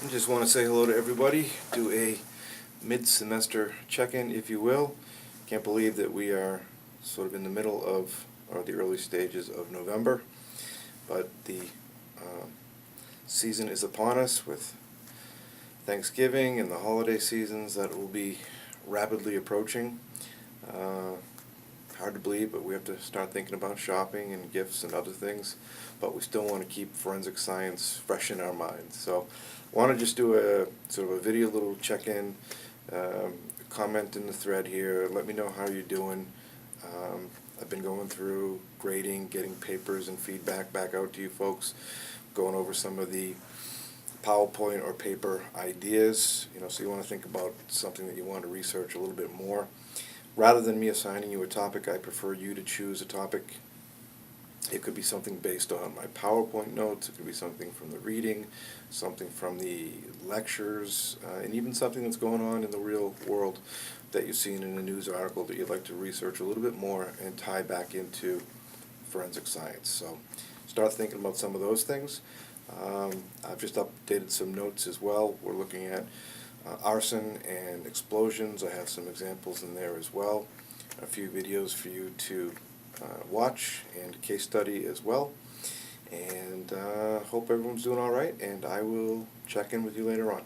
I just want to say hello to everybody, do a mid-semester check-in, if you will. Can't believe that we are sort of in the middle of, or the early stages of November, but the season is upon us with Thanksgiving and the holiday seasons that will be rapidly approaching. Hard to believe, but we have to start thinking about shopping and gifts and other things, but we still want to keep forensic science fresh in our minds. So I want to just do a sort of a video little check-in, comment in the thread here, let me know how you're doing. I've been going through grading, getting papers and feedback back out to you folks, going over some of the PowerPoint or paper ideas, so you want to think about something that you want to research a little bit more. Rather than me assigning you a topic, I prefer you to choose a topic. It could be something based on my PowerPoint notes, it could be something from the reading, something from the lectures, and even something that's going on in the real world that you've seen in a news article that you'd like to research a little bit more and tie back into forensic science. So start thinking about some of those things. I've just updated some notes as well. We're looking at arson and explosions. I have some examples in there as well. A few videos for you to watch and a case study as well. And hope everyone's doing all right, and I will check in with you later on.